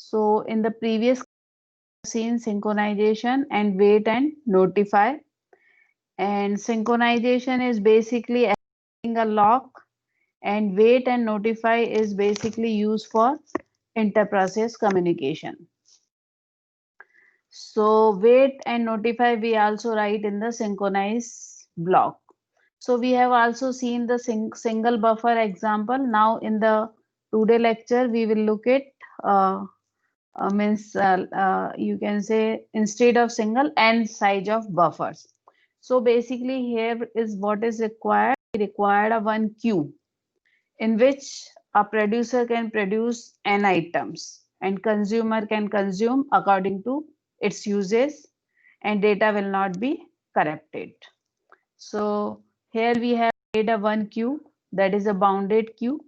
So in the previous seen synchronization and wait and notify, and synchronization is basically adding a lock, and wait and notify is basically used for inter-process communication. So wait and notify we also write in the synchronize block. So we have also seen the single buffer example. Now in the today lecture we will look at you can say instead of single n size of buffers. So basically here is what is required. We required a one queue in which a producer can produce n items and consumer can consume according to its uses, and data will not be corrupted. So here we have made a one queue, that is a bounded queue,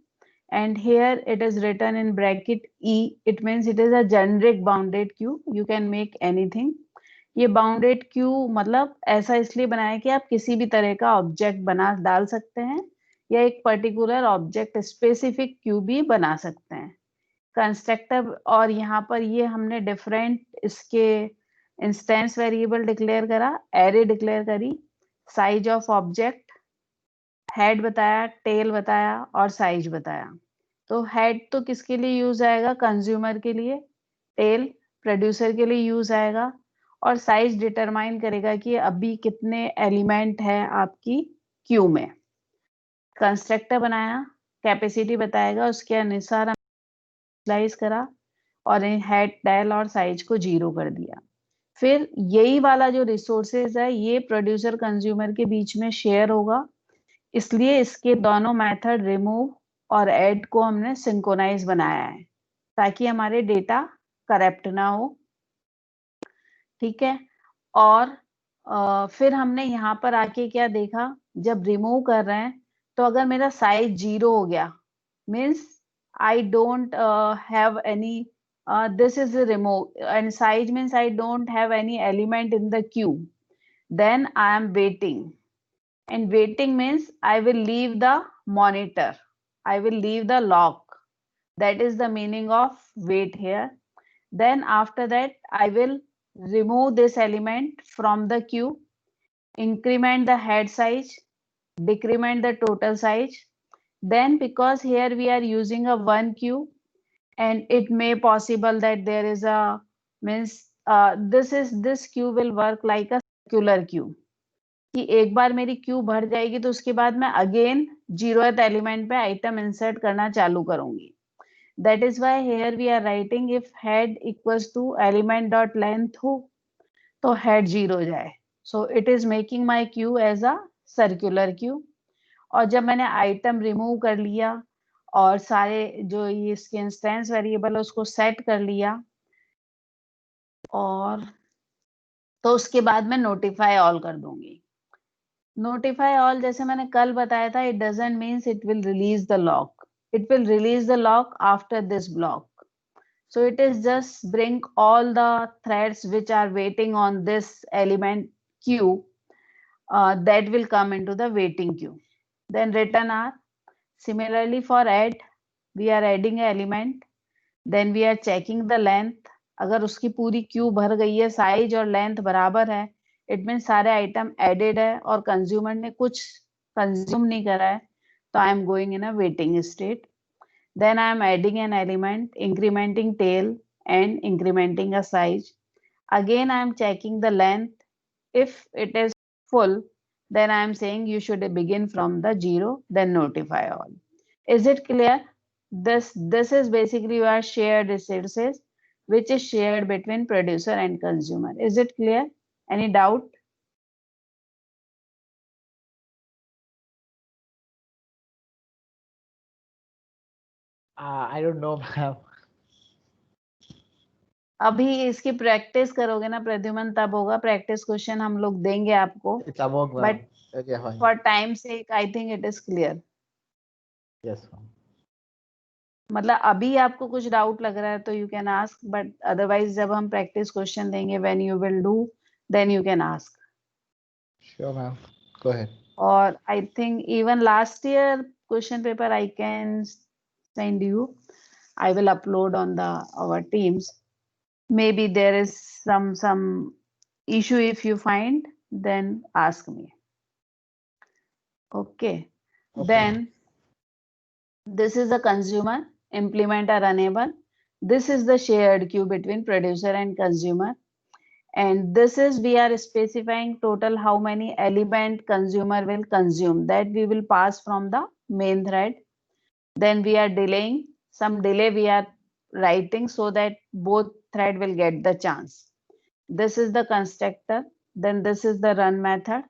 and here it is written in bracket E. It means it is a generic bounded queue. You can make anything. ये bounded Q मतलब ऐसा इसलिए बनाया कि आप किसी भी तरह का ऑब्जेक्ट बना डाल सकते हैं या एक पर्टिकुलर ऑब्जेक्ट स्पेसिफिक क्यू भी बना सकते हैं कंस्ट्रक्टर। और यहाँ पर ये हमने डिफरेंट इसके इंस्टेंस वेरिएबल डिक्लेयर करा, एरे डिक्लेयर करी, साइज ऑफ ऑब्जेक्ट, हेड बताया, टेल बताया और साइज बताया। तो हेड तो किसके लिए यूज आएगा? कंज्यूमर के लिए। टेल प्रोड्यूसर के लिए यूज आएगा। और साइज डिटरमाइन करेगा कि अभी कितने एलिमेंट है आपकी क्यू में। कंस्ट्रक्टर बनाया, कैपेसिटी बताएगा, उसके अनुसार स्लाइस करा और हेड, टेल और साइज को 0 कर दिया। फिर यही वाला जो रिसोर्सेज है ये प्रोड्यूसर कंज्यूमर के बीच में शेयर होगा, इसलिए इसके दोनों मेथड रिमूव और ऐड को हमने सिंक्रोनाइज बनाया है ताकि हमारे डेटा करप्ट ना हो। ठीक है। और फिर हमने यहाँ पर आके क्या देखा, जब रिमूव कर रहे हैं तो अगर मेरा साइज 0 हो गया means I don't have any this is the remove and size means I don't have any element in the queue, then I am waiting, and waiting means I will leave the monitor, I will leave the lock, that is the meaning of wait here. Then after that I will remove this element from the queue, increment the head size, decrement the total size. Then because here we are using a one queue and it may possible that there is a means this queue will work like a circular queue कि एक बार मेरी Q भर जाएगी तो उसके बाद मैं again 0th element पे आइटम इंसर्ट करना चालू करूंगी। That is why here we are writing if head equals to element dot length हो तो हेड 0 जाए। So it is making my queue as a circular queue. और जब मैंने आइटम रिमूव कर लिया और सारे जो ये इसके इंस्टेंस वेरिएबल है उसको सेट कर लिया, और तो उसके बाद मैं नोटिफाई ऑल कर दूंगी। नोटिफाई ऑल जैसे मैंने कल बताया था, it doesn't means it will release the lock, it will release the lock after this block. So it is just bring all the threads which are waiting on this element queue that will come into the waiting queue. Then return R. Similarly for add, we are adding an element, then we are checking the length. अगर उसकी पूरी Q भर गई है, size और length बराबर है, it mean सारे आइटम एडेड है और कंज्यूमर ने कुछ कंज्यूम नहीं करा है, तो I am going in a waiting state. Then I am adding an element, incrementing tail and incrementing a size. Again, I am checking the length. If it is full, then I am saying you should begin from the 0, then notify all. Is it clear? This is basically your shared resources, which is shared between producer and consumer. Is it clear? Any doubt? I don't know, ma'am. अभी इसकी practice करोगे ना प्रद्युमन, तब होगा। Practice question हम लोग देंगे आपको, It's among ma'am. But Okay, fine. For time sake I think it is clear. Yes, ma'am. मतलब अभी आपको कुछ डाउट लग रहा है तो you can ask, but otherwise जब हम प्रैक्टिस क्वेश्चन देंगे when you will do then you can ask. Sure, ma'am. Go ahead. और I think even last year question paper I can send you. I will upload on our Teams. Maybe there is some issue. If you find, then ask me. Okay. Then this is the consumer, implement a runnable. This is the shared queue between producer and consumer. And this is, we are specifying total how many element consumer will consume, that we will pass from the main thread. Then we are delaying, some delay we are writing so that both thread will get the chance. This is the constructor. Then this is the run method.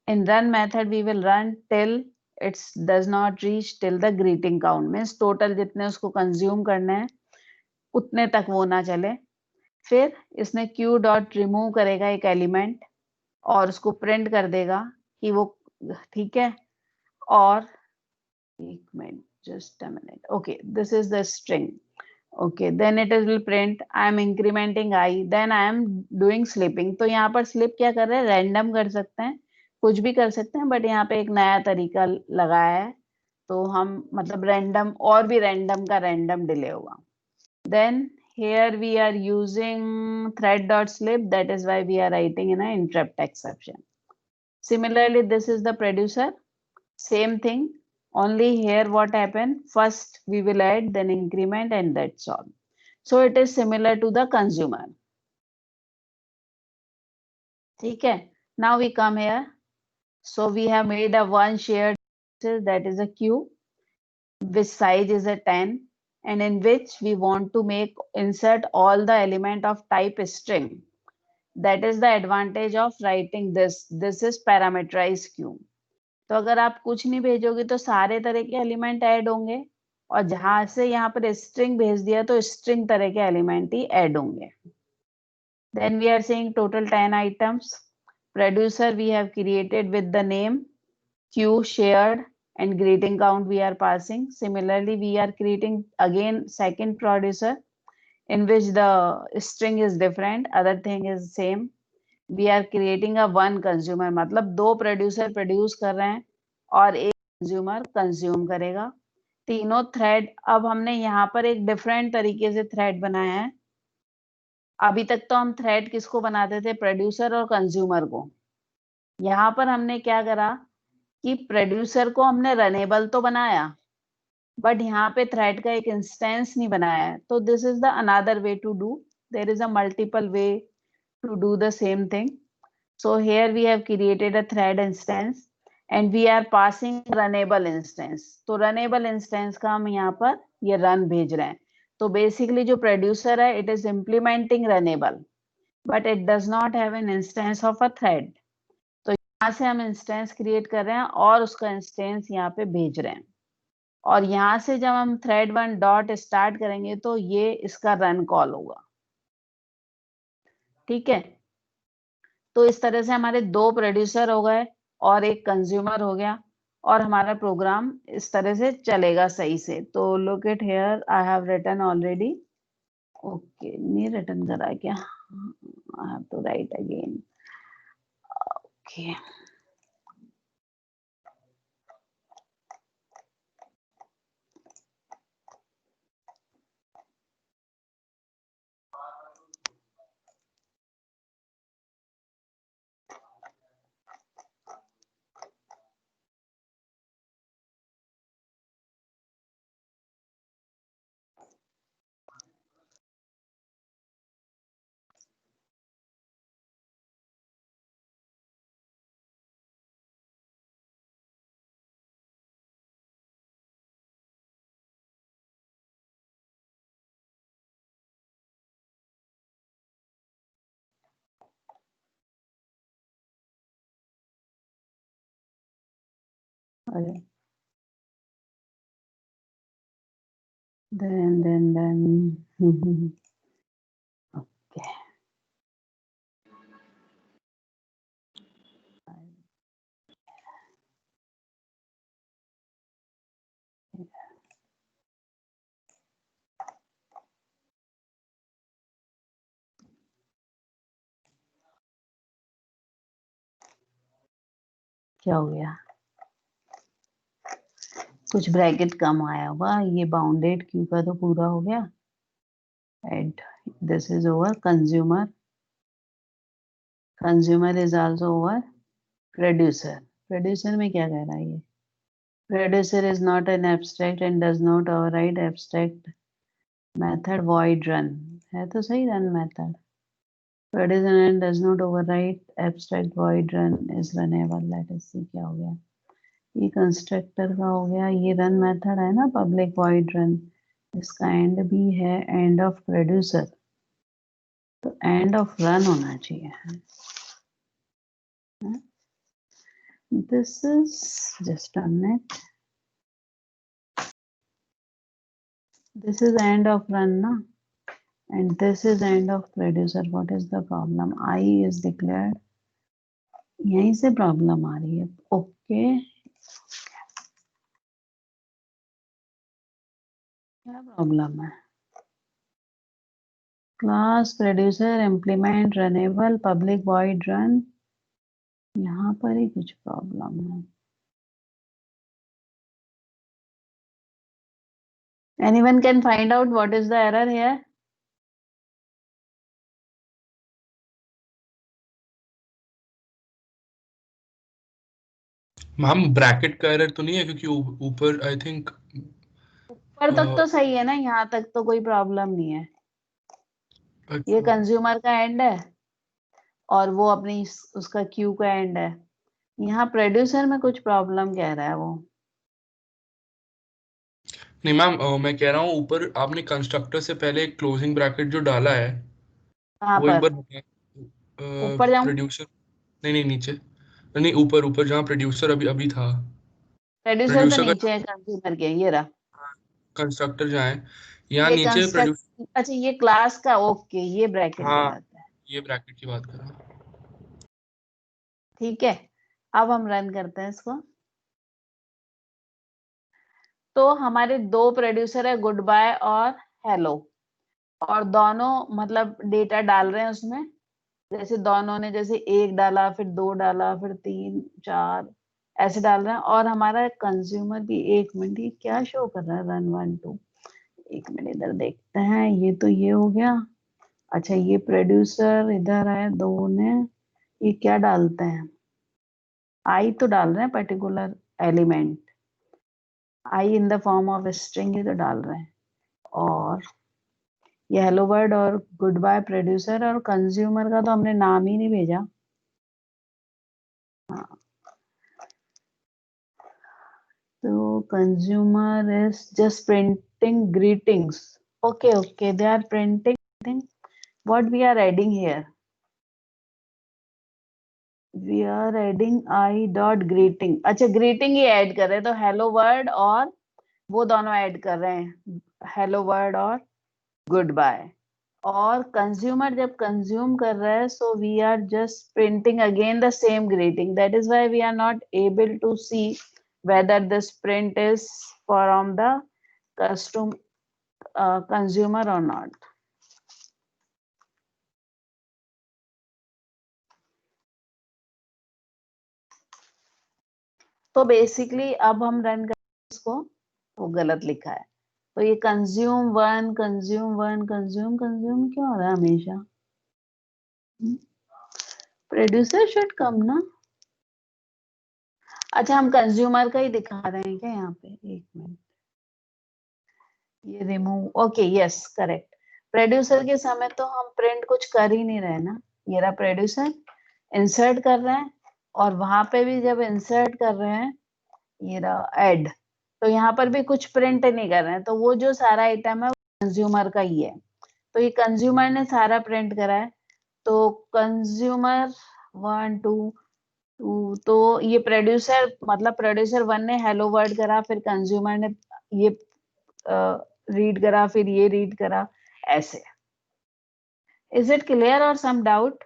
In run method we will run till it does not reach till the greeting count, means total जितने उसको consume करने हैं उतने तक वो ना चले. फिर इसने q डॉट रिमूव करेगा एक एलिमेंट और उसको प्रिंट कर देगा कि वो ठीक है. और एक minute, just a minute. Okay, this is the string. Okay, then it will print I am incrementing I, then I am doing slipping. तो यहाँ पर slip क्या कर रहे हैं, random कर सकते हैं, कुछ भी कर सकते हैं, बट यहाँ पे एक नया तरीका लगाया है तो हम मतलब random और भी random का random delay होगा. Then here we are using thread.slip, that is why we are writing in an interrupt exception. Similarly, this is the producer, same thing. Only here what happened, first we will add, then increment, and that's all. So it is similar to the consumer. Okay, now we come here. So we have made a one shared, that is a queue, which size is a 10, and in which we want to insert all the element of type string. That is the advantage of writing this. This is parameterized queue. तो अगर आप कुछ नहीं भेजोगे तो सारे तरह के एलिमेंट ऐड होंगे, और जहां से यहाँ पर स्ट्रिंग भेज दिया तो स्ट्रिंग तरह के एलिमेंट ही ऐड होंगे. Then we are saying total 10 items. Producer we have created with the name, queue shared, and greeting count we are passing. Similarly, we are creating again second producer in which the string is different, other thing is same. We are creating a one consumer, मतलब दो producer produce कर रहे हैं और एक consumer consume करेगा. तीनों thread, अब हमने यहाँ पर एक different तरीके से thread बनाया है. अभी तक तो हम thread किसको बनाते थे, producer और consumer को. यहाँ पर हमने क्या करा कि producer को हमने runnable तो बनाया, but यहाँ पे thread का एक instance नहीं बनाया है. तो this is the another way to do. There is a multiple way to do the same thing. So here we have created a thread instance and we are passing runnable instance. तो runnable instance का हम यहाँ पर ये run भेज रहे हैं. तो basically जो producer है, it is implementing runnable, but it does not have an instance of a thread. तो यहाँ से हम instance create कर रहे हैं और उसका instance यहाँ पे भेज रहे हैं. और यहाँ से जब हम thread1 dot start करेंगे तो ये इसका run call होगा. ठीक है. तो इस तरह से हमारे दो प्रोड्यूसर हो गए और एक कंज्यूमर हो गया और हमारा प्रोग्राम इस तरह से चलेगा सही से. तो look it here, I have written already. Okay, नहीं रिटन करा क्या, I have to write again. Okay, then okay. क्या हो गया? कुछ ब्रैकेट कम आया होगा, ये बाउंडेड क्यू का तो पूरा हो गया। And this is over consumer, consumer is also over producer. Producer में क्या कह रहा है ये? Producer is not an abstract and does not override abstract method void run, है तो सही run method. Producer and does not override abstract void run is runnable। Let us see क्या हो गया। ये कंस्ट्रक्टर का हो गया, ये रन मेथड है ना पब्लिक void run, इसका एंड भी है एंड ऑफ प्रोड्यूसर, तो एंड ऑफ रन होना चाहिए। This is just a minute, this is end of run ना, and this is end of producer। what is the problem? I is declared, यहीं से problem आ रही है। ओके क्या problem है? Class producer implement runnable public void run, यहाँ पर ही कुछ प्रॉब्लम है। Anyone can find out what is the error here? Ma'am bracket का एरर तो नहीं है, क्योंकि ऊपर आई थिंक ऊपर तक तो सही है ना, यहाँ तक तो कोई प्रॉब्लम नहीं है। ये कंज्यूमर का एंड है और वो अपनी उसका क्यू का एंड है। यहाँ प्रोड्यूसर में कुछ प्रॉब्लम कह रहा है वो। नहीं मैम, मैं कह रहा हूँ ऊपर आपने कंस्ट्रक्टर से पहले क्लोजिंग ब्रैकेट जो डाला है कहाँ वो एक पर? बार बताएं। ऊपर जाऊं? प्रोड्यूसर नहीं नीचे, नहीं ऊपर ऊपर जहाँ प्रोड्यूसर अभी अभी था। प्रोड्यूसर तो प्रोड्यूसर नीचे का है, कंज्यूमर के ये रहा। कंस्ट्रक्टर जहाँ है, यहाँ ये नीचे कंस्ट्रक्ट, प्रोड्यूसर। अच्छा ये क्लास का, ओके ये ब्रैकेट हाँ, गलत है। ये ब्रैकेट की बात कर रहा हूँ। ठीक है, अब हम रन करते हैं इसको। तो हमारे दो प्रोड्यूसर है, गुड बाय और हेलो, और दोनों मतलब डेटा डाल रहे हैं उसमें। जैसे दोनों ने जैसे एक डाला, फिर दो डाला, फिर तीन चार ऐसे डाल रहे हैं। और हमारा कंज्यूमर भी, एक मिनट ये क्या शो कर रहा है, रन 1 2, एक मिनट इधर देखते हैं। ये तो ये हो गया। अच्छा ये प्रोड्यूसर इधर है, दो ने, ये क्या डालते हैं? आई तो डाल रहे हैं particular element, i in the form of string ही तो डाल रहे हैं। और ये हेलो वर्ड और गुड बाय प्रोड्यूसर, और कंज्यूमर का तो हमने नाम ही नहीं भेजा। हाँ, तो consumer is just printing greetings. Okay okay, they are printing what we are adding here, we are adding i dot greeting. अच्छा ग्रीटिंग ही ऐड कर रहे हैं, तो हेलो वर्ड और वो दोनों ऐड कर रहे हैं, हेलो वर्ड और गुड बाय। और कंज्यूमर जब कंज्यूम कर रहा है, so we are just printing again the same greeting. That is why we are not able to see whether this print is from the custom consumer or not. तो basically अब हम run करें इसको, वो गलत लिखा है। तो ये कंज्यूम वन कंज्यूम क्यों हो रहा है हमेशा? प्रोड्यूसर शुड कम ना। अच्छा हम कंज्यूमर का ही दिखा रहे हैं क्या यहाँ पे? एक मिनट, ये remove, okay yes correct. Producer के समय तो हम प्रिंट कुछ कर ही नहीं रहे ना। ये रहा प्रोड्यूसर, इंसर्ट कर रहे हैं, और वहां पे भी जब इंसर्ट कर रहे हैं, ये रहा ऐड, तो यहाँ पर भी कुछ प्रिंट नहीं कर रहे हैं। तो वो जो सारा आइटम है वो कंज्यूमर का ही है, तो ये कंज्यूमर ने सारा प्रिंट करा है। तो कंज्यूमर 1 2 2, तो ये प्रोड्यूसर मतलब प्रोड्यूसर 1 ने हेलो वर्ड करा, फिर कंज्यूमर ने ये रीड करा, फिर ये रीड करा, ऐसे। इज इट क्लियर और some doubt?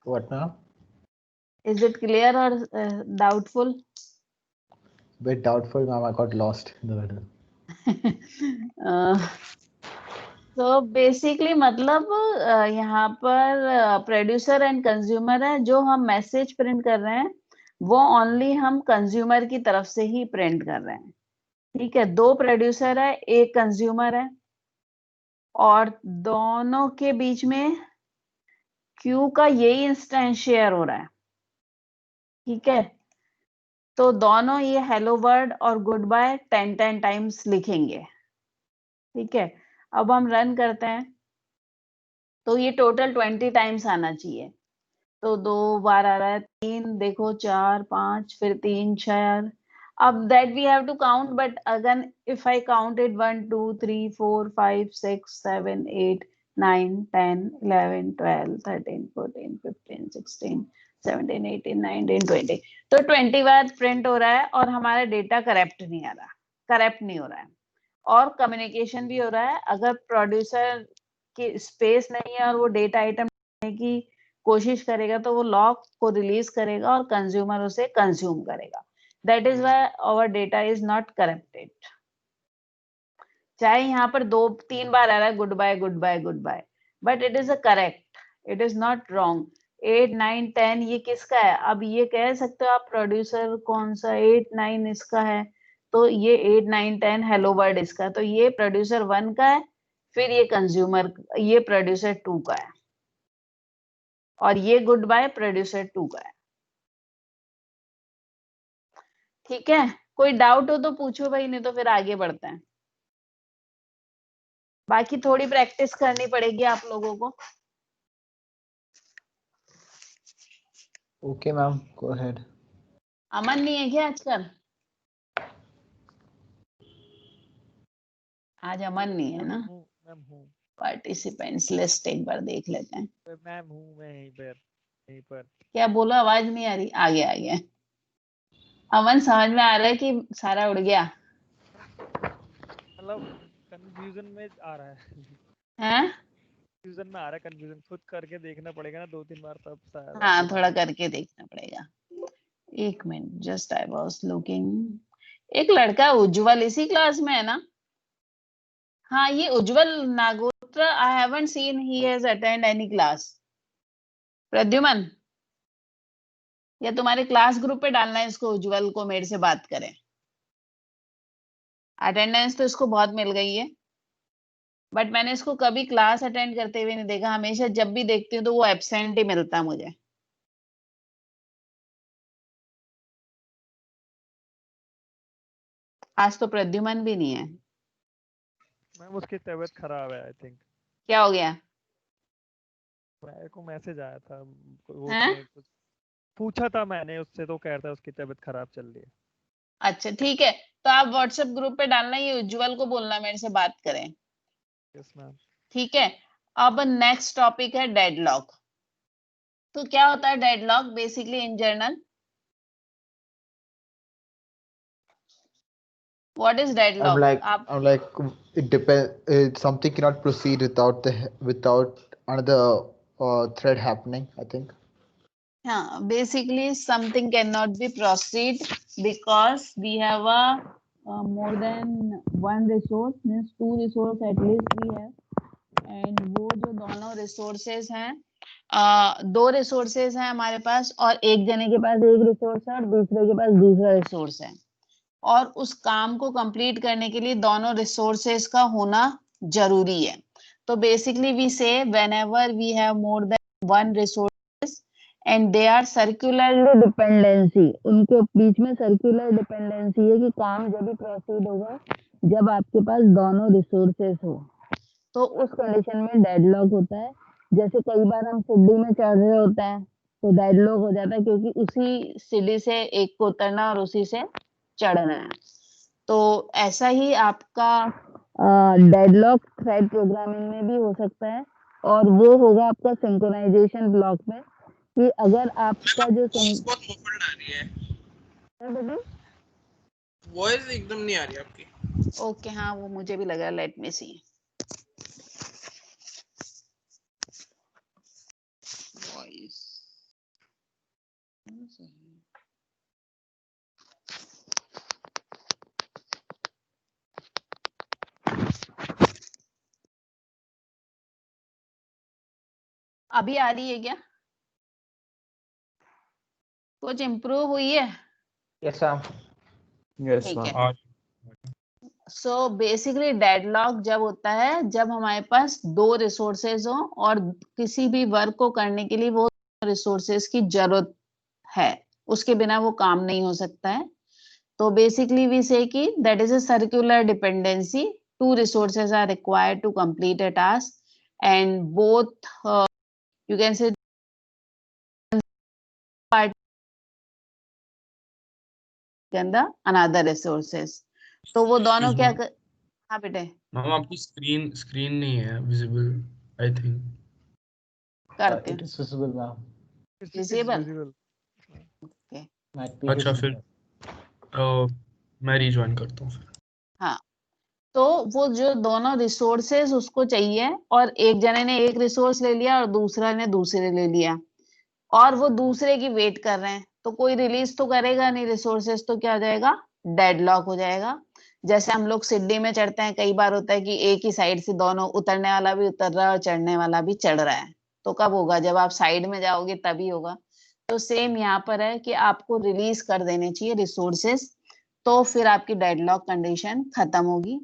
What now? Is it clear or doubtful? Bit doubtful, ma'am. I got lost in the middle. uh, तो बेसिकली मतलब यहाँ पर प्रोड्यूसर एंड कंज्यूमर है, जो हम मैसेज प्रिंट कर रहे हैं वो ओनली हम कंज्यूमर की तरफ से ही प्रिंट कर रहे हैं। ठीक है, दो प्रोड्यूसर है, एक कंज्यूमर है, और दोनों के बीच में क्यू का यही इंस्टेंस शेयर हो रहा है। ठीक है, तो दोनों ये हेलो वर्ड और गुड बाय 10 टाइम्स लिखेंगे। ठीक है, अब हम रन करते हैं तो ये टोटल 20 टाइम्स आना चाहिए। तो 2 बार आ रहा है, 3, देखो 4 5, फिर 3 4। अब that we have to count, but again if I count it 1 2 3 4 5 6 7 8 9 10 11 12 13 14 15 16 17 18 19 20, तो 20 बार प्रिंट हो रहा है और हमारा डेटा करेक्ट नहीं आ रहा, करेक्ट नहीं हो रहा है। और कम्युनिकेशन भी हो रहा है। अगर प्रोड्यूसर की स्पेस नहीं है और वो डेटा आइटम की कोशिश करेगा तो वो लॉक को रिलीज करेगा और कंज्यूमर उसे कंज्यूम करेगा। That is why our data is not corrupted. चाहे यहाँ पर 2 3 बार आ रहा है good bye good bye good bye, but it is a correct, it is not wrong. 8 9 10 ये किसका है? अब ये कह सकते हो आप प्रोड्यूसर कौन सा, 8 9 इसका है, तो ये 8 9 10 हेलो वर्ड इसका, तो ये प्रोड्यूसर 1 का है, फिर ये कंज्यूमर, ये प्रोड्यूसर 2 का है, और ये गुड बाय प्रोड्यूसर 2 का है। ठीक है, कोई डाउट हो तो पूछो भाई, नहीं तो फिर आगे बढ़ते हैं। बाकी थोड़ी प्रैक्टिस करनी पड़ेगी आप लोगों को। Okay, ma'am. Go ahead. अमन नहीं है क्या आजकल? आज अमन नहीं है ना? मैम हूँ पार्टिसिपेंट्स लिस्ट एक बार देख लेते हैं। मैम हूँ मैं यहीं पर क्या बोलो, आवाज नहीं आ रही? आ गया आ गया। अमन समझ में आ रहा है कि सारा उड़ गया मतलब कंफ्यूजन में आ रहा है है? कंफ्यूजन में आ रहा है कंफ्यूजन खुद करके देखना पड़ेगा ना 2 3 बार तब शायद हाँ, दिमाग थोड़ा में करके देखना पड़ेगा। एक minute, just I was looking. एक लड़का उज्जवल इसी क्लास में है ना? हाँ, ये Ujjwal Nagotra, I haven't seen he has attend any class. Pradyuman, या तुम्हारे क्लास ग्रुप पे डालना है इसको, उज्जवल को मेरे से बात करें। अटेंडेंस तो इसको बहुत मिल गई है, बट मैंने इसको कभी क्लास अटेंड करते हुए नहीं देखा। हमेशा जब भी देखती हूँ तो वो एब्सेंट ही मिलता मुझे। आज तो प्रद्युमन भी नहीं है। मैम उसकी तबीयत खराब है आई थिंक क्या हो गया मेरे को मैसेज आया था वो है? उसने कुछ पूछा था मैंने उससे तो कह रहा था उसकी तबीयत खराब चल रही है अच्छा ठीक है, तो आप व्हाट्सएप ग्रुप पे डालना, ये उज्जवल को बोलना मेरे से बात करें। यस मैम ठीक है, अब नेक्स्ट टॉपिक है डेडलॉक। तो क्या होता है deadlock basically in general? What is deadlock? आप I'm like, it depends. Something cannot proceed without another thread happening, I think. हाँ, basically something cannot be proceed because we have a more than one resource, means 2 resource at least we have, and वो जो दोनों resources हैं, 2 resources हैं हमारे पास, और एक जने के पास एक resource है और दूसरे के पास दूसरा resource है, और उस काम को कंप्लीट करने के लिए दोनों resources का होना जरूरी है। तो basically we say whenever we have more than one resource and they are circularly dependency, उनके बीच में सर्कुलर डिपेंडेंसी है कि काम जब भी प्रोसीड होगा जब आपके पास दोनों रिसोर्सेस हो, तो उस कंडीशन में डेडलॉक होता है। जैसे कई बार हम सीढ़ी में चढ़ रहे होते हैं तो डेडलॉक हो जाता है, क्योंकि उसी सीढ़ी से एक को उतरना और उसी से चढ़ना है। तो ऐसा ही आपका डेडलॉक थ्रेड प्रोग्रामिंग में भी हो सकता है, और वो होगा आपका सिंक्रोनाइजेशन ब्लॉक में, कि अगर आपका जो वॉइस बहुत मुफल्ड आ रही है, वॉइस एकदम नहीं आ रही आपकी। ओके, हाँ वो मुझे भी लगा, लेट मी सी वॉइस। अभी आ रही है क्या? कुछ इम्प्रूव हुई है? Yes, ma'am. Yes, ठीक है। ma'am. सो बेसिकली डेडलॉक जब होता है जब हमारे पास दो रिसोर्सेज हो और किसी भी वर्क को करने के लिए वो रिसोर्सेज की जरूरत है, उसके बिना वो काम नहीं हो सकता है। तो basically we say कि that is a circular dependency. Two resources are required to complete a task, and both you can say part can the another resources. तो वो दोनों क्या कर... हाँ बेटे मैम आपकी स्क्रीन स्क्रीन नहीं है विजिबल आई थिंक। करते It is visible, ma'am. It's Visible? visible. okay. Might be अच्छा visible. फिर मैं रिज्वाइन करता हूँ फिर। हाँ, तो वो जो दोनों रिसोर्सेज उसको चाहिए और एक जने ने एक रिसोर्स ले लिया और दूसरा ने दूसरे ले लिया और वो दूसरे की वेट कर रहे हैं, तो कोई रिलीज तो करेगा नहीं रिसोर्सेज, तो क्या हो जाएगा? डेडलॉक हो जाएगा। जैसे हम लोग सीढ़ी में चढ़ते हैं, कई बार होता है कि एक ही साइड से दोनों, उतरने वाला भी उतर रहा है और चढ़ने वाला भी चढ़ रहा है, तो कब होगा? जब आप साइड में जाओगे तभी होगा। तो सेम यहाँ पर है कि आपको रिलीज कर देने चाहिए रिसोर्सेज, तो फिर आपकी डेडलॉक कंडीशन खत्म होगी।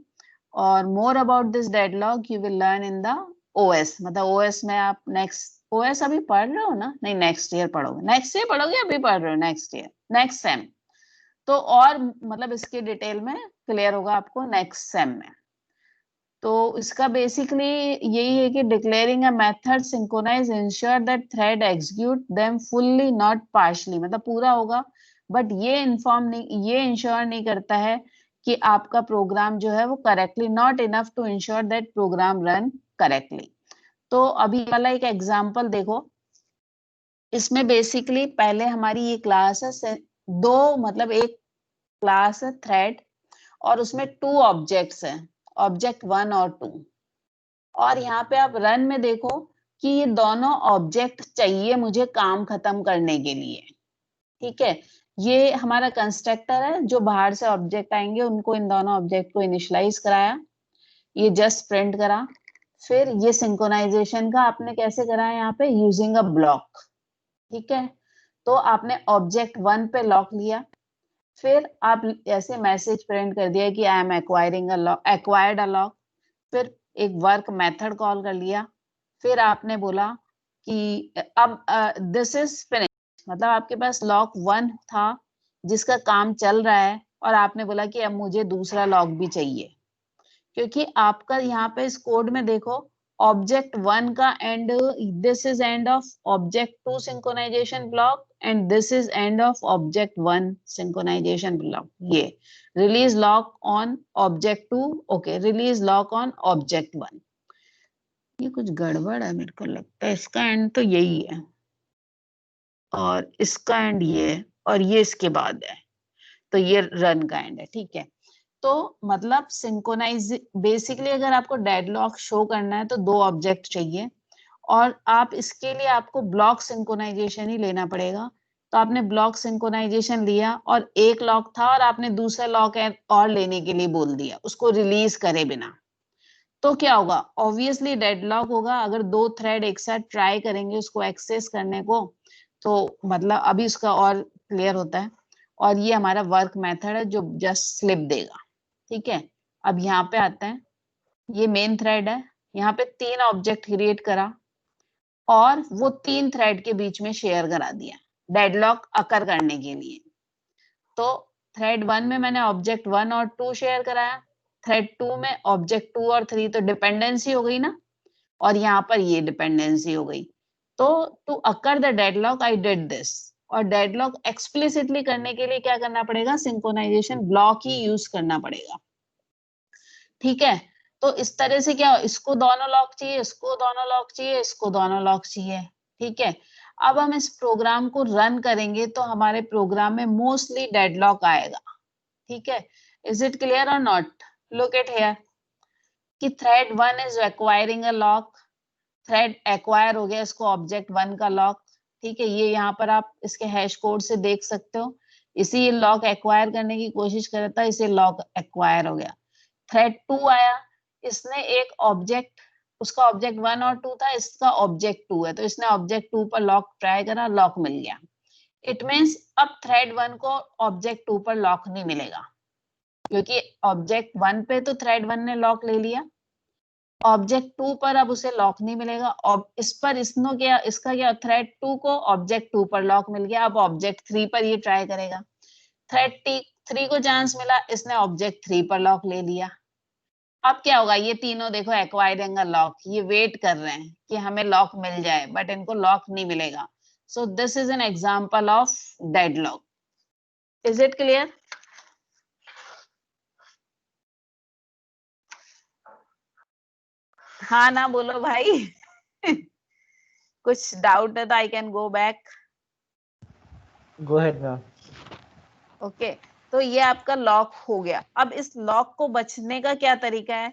और more about this deadlock you will learn in the OS. मतलब ओएस में आप नेक्स्ट ओएस अभी पढ़ रहे हो ना? नहीं, नेक्स्ट ईयर पढ़ोगे। नेक्स्ट ईयर पढ़ोगे, अभी पढ़ रहे हो? Next year, next same. तो और मतलब इसके डिटेल में क्लियर होगा आपको नेक्स्ट सेम में। तो इसका बेसिकली यही है कि declaring a method synchronize ensure that thread execute them fully not partially, मतलब पूरा होगा बट ये इन्फॉर्म नहीं, ये इंश्योर नहीं करता है कि आपका प्रोग्राम जो है वो correctly, not enough to ensure that program run correctly. तो अभी वाला एक एग्जांपल देखो, इसमें बेसिकली पहले हमारी ये क्लास है दो, मतलब एक क्लास है थ्रेड और उसमें टू ऑब्जेक्ट्स हैं, ऑब्जेक्ट 1 और 2। और यहाँ पे आप रन में देखो कि ये दोनों ऑब्जेक्ट चाहिए मुझे काम खत्म करने के लिए। ठीक है, ये हमारा कंस्ट्रक्टर है, जो बाहर से ऑब्जेक्ट आएंगे उनको, इन दोनों ऑब्जेक्ट को इनिशियलाइज कराया, ये जस्ट प्रिंट करा। फिर ये सिंक्रोनाइजेशन का आपने कैसे करा है? यहाँ पे यूजिंग अ ब्लॉक। ठीक है, तो आपने ऑब्जेक्ट 1 पे लॉक लिया, फिर आप ऐसे मैसेज प्रिंट कर दिया कि I am acquiring a lock, acquired a lock. फिर एक वर्क मेथड कॉल कर लिया, फिर आपने बोला कि अब दिस इज फिनिश, मतलब आपके पास लॉक 1 था जिसका काम चल रहा है और आपने बोला कि अब मुझे दूसरा लॉक भी चाहिए, क्योंकि आपका यहाँ पे इस कोड में देखो ऑब्जेक्ट 1 का end, this is end of object 2 synchronization block end this is end of object 1 synchronization block. ये release lock on object 2, okay, release lock on object 1। ये कुछ गड़बड़ है मेरे को लगता है, इसका एंड तो यही है और इसका एंड ये है और ये इसके बाद है, तो ये रन का एंड है। ठीक है, तो मतलब सिंक्रोनाइज, बेसिकली अगर आपको डेडलॉक शो करना है तो दो ऑब्जेक्ट चाहिए और आप इसके लिए आपको ब्लॉक सिंक्रोनाइजेशन ही लेना पड़ेगा। तो आपने ब्लॉक सिंक्रोनाइजेशन लिया और एक लॉक था और आपने दूसरा लॉक और लेने के लिए बोल दिया उसको रिलीज करे बिना, तो क्या होगा? ऑब्वियसली डेडलॉक होगा। अगर दो थ्रेड एक साथ ट्राई करेंगे उसको एक्सेस करने को, तो मतलब अभी उसका और क्लियर होता है। और ये हमारा वर्क मेथड है जो जस्ट स्लिप देगा। ठीक है, अब यहाँ पे आते हैं, ये मेन थ्रेड है, यहाँ पे 3 ऑब्जेक्ट क्रिएट करा और वो 3 थ्रेड के बीच में शेयर करा दिया डेडलॉक अकर करने के लिए। तो थ्रेड 1 में मैंने ऑब्जेक्ट 1 और 2 शेयर कराया, थ्रेड 2 में ऑब्जेक्ट 2 और 3, तो डिपेंडेंसी हो गई ना, और यहाँ पर ये डिपेंडेंसी हो गई। तो to occur the deadlock I did this, और डेडलॉक एक्सप्लिसिटली करने के लिए क्या करना पड़ेगा? सिंक्रोनाइजेशन ब्लॉक ही यूज करना पड़ेगा। ठीक है, तो इस तरह से क्या, इसको दोनों लॉक चाहिए, इसको दोनों लॉक चाहिए, इसको दोनों लॉक चाहिए। ठीक है, अब हम इस प्रोग्राम को रन करेंगे तो हमारे प्रोग्राम में मोस्टली डेडलॉक आएगा। ठीक है, इज इट क्लियर और नॉट? लुक एट हियर कि thread 1 is acquiring a lock, thread acquire हो गया इसको ऑब्जेक्ट 1 का लॉक। ठीक है, ये यहाँ पर आप इसके हैश कोड से देख सकते हो, इसी लॉक एक्वायर करने की कोशिश कर रहा था, इसे लॉक एक्वायर हो गया। थ्रेड 2 आया, इसने एक ऑब्जेक्ट उसका ऑब्जेक्ट 1 और 2 था, इसका ऑब्जेक्ट 2 है, तो इसने ऑब्जेक्ट 2 पर लॉक ट्राई करा, लॉक मिल गया। इट मीन्स अब थ्रेड 1 को ऑब्जेक्ट 2 पर लॉक नहीं मिलेगा, क्योंकि ऑब्जेक्ट 1 पे तो थ्रेड 1 ने लॉक ले लिया, ऑब्जेक्ट 2 पर अब उसे लॉक नहीं मिलेगा। और इस पर इसका क्या, थ्रेड 2 को ऑब्जेक्ट 2 पर लॉक मिल गया, अब ऑब्जेक्ट 3 पर ये ट्राई करेगा। थ्रेड 3 को चांस मिला, इसने ऑब्जेक्ट 3 पर लॉक ले लिया। अब क्या होगा, ये तीनों देखो एक्वायरिंग अ लॉक, ये वेट कर रहे हैं कि हमें लॉक मिल जाए, बट इनको लॉक नहीं मिलेगा। So this is an example of deadlock. Is it clear? हाँ ना, बोलो भाई। कुछ डाउट है तो I can go back. Go ahead, ma'am. Okay, तो ये आपका लॉक हो गया। अब इस लॉक को बचने का क्या तरीका है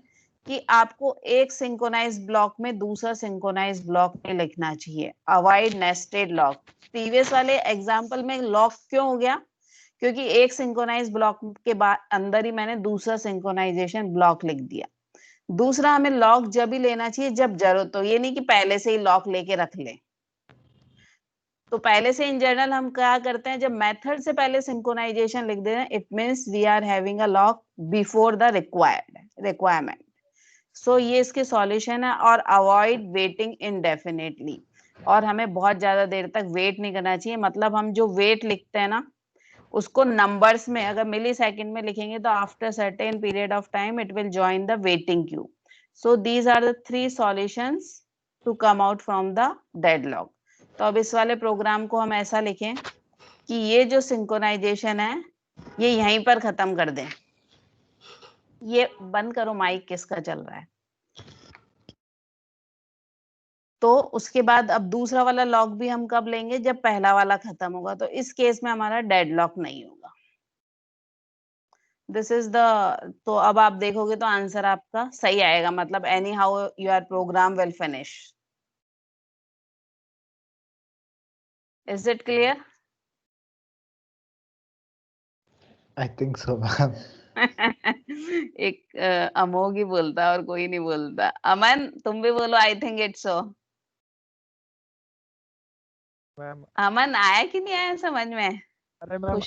कि आपको एक सिंक्रोनाइज ब्लॉक में दूसरा सिंक्रोनाइज ब्लॉक में लिखना चाहिए, अवॉइड नेस्टेड लॉक। प्रीवियस वाले एग्जांपल में लॉक क्यों हो गया, क्योंकि एक सिंक्रोनाइज ब्लॉक के बाद अंदर ही मैंने दूसरा सिंक्रोनाइजेशन ब्लॉक लिख दिया। दूसरा, हमें लॉक जब ही लेना चाहिए जब जरूरत हो, ये नहीं कि पहले से ही लॉक लेके रख ले। तो पहले से इन जनरल हम क्या करते हैं, जब मेथड से पहले सिंक्रोनाइजेशन लिख देते हैं, it means we are having a lock before the requirement. So ये इसके सॉल्यूशन है। और अवॉइड वेटिंग इनडेफिनेटली, और हमें बहुत ज्यादा देर तक वेट नहीं करना चाहिए। मतलब हम जो वेट लिखते हैं ना, उसको नंबर्स में अगर मिली सेकेंड में लिखेंगे तो after certain period of time it will join the waiting queue. So these are the 3 solutions to come out from the deadlock. तो अब इस वाले प्रोग्राम को हम ऐसा लिखें कि ये जो सिंक्रोनाइजेशन है ये यहीं पर खत्म कर दें। ये बंद करो, माइक किसका चल रहा है। तो उसके बाद अब दूसरा वाला लॉक भी हम कब लेंगे, जब पहला वाला खत्म होगा। तो इस केस में हमारा डेडलॉक नहीं होगा। दिस इज द, तो अब आप देखोगे तो आंसर आपका सही आएगा, मतलब anyhow your program will finish. Is it clear? I think so, ma'am. एक अमोघ ही बोलता और कोई नहीं बोलता। अमन, तुम भी बोलो, I think it's so. Ma'am. Aman, आया कि नहीं आया समझ में? अरे मैम,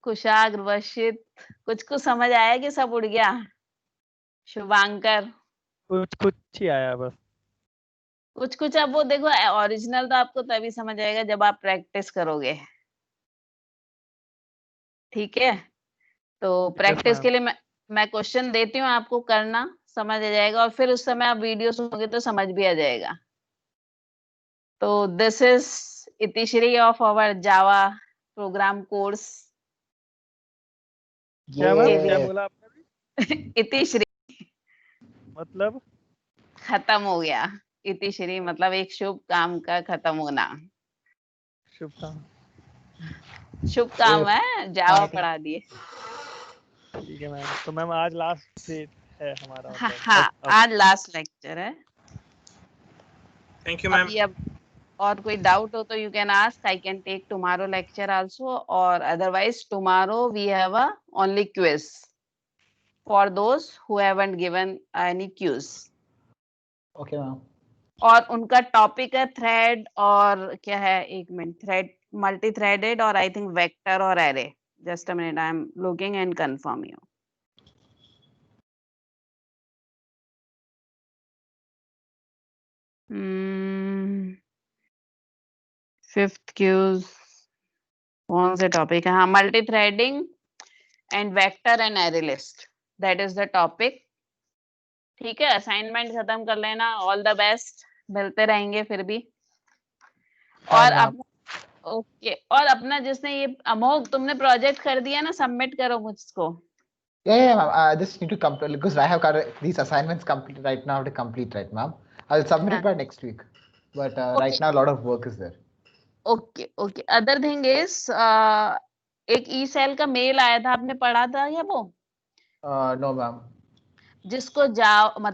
कुशाग्र, वर्षित, कुछ समझ आया कि सब उड़ गया? शुभांकर, कुछ ही आया बस। कुछ अब वो देखो, ओरिजिनल तो आपको तभी समझ आएगा जब आप प्रैक्टिस करोगे। ठीक है, तो प्रैक्टिस के लिए मैं क्वेश्चन देती हूँ, आपको करना, समझ आ जाएगा, और फिर उस समय आप वीडियो सुनोगे तो समझ भी आ जाएगा। तो दिस इज इतिश्री of our Java program course. क्या मैम, क्या Yeah. बोला आपने? इतिश्री मतलब खत्म हो गया। इतिश्री मतलब एक शुभ काम का खत्म होना। शुभ काम। शुभ काम है, जावा पढ़ा दिए। ठीक है मैम। तो मैम आज लास्ट डेट है हमारा, हाँ, मतलब हाँ, अब आज लास्ट लेक्चर है। Thank you ma'am. अभी अब और कोई डाउट हो तो you can ask, I can take tomorrow lecture also, और otherwise tomorrow we have a only quiz for those who haven't given any quiz. Okay, ma'am. और उनका टॉपिक है थ्रेड, और क्या है, एक मिनट, थ्रेड, मल्टी थ्रेडेड, और I think vector और array. Just a minute, I am looking and confirm you. Fifth Qs कौन से टॉपिक है? हाँ, multi threading and vector and array list, that is the topic. ठीक है, assignment खत्म कर लेना। ऑल द बेस्ट, मिलते रहेंगे फिर भी। और ma'am. ओके, और अपना जिसने ये अमोघ, तुमने प्रोजेक्ट कर दिया ना, सबमिट करो मुझको। Yeah, ma'am. I just need to complete because I have got these assignments complete right now to complete, right, ma'am. I'll submit हाँ, it by next week. But okay right now, a lot of work is there. Okay okay. Other thing is, एक E cell का mail आया था, आपने पढ़ा था क्या वो? No, ma'am. जिसको मतलब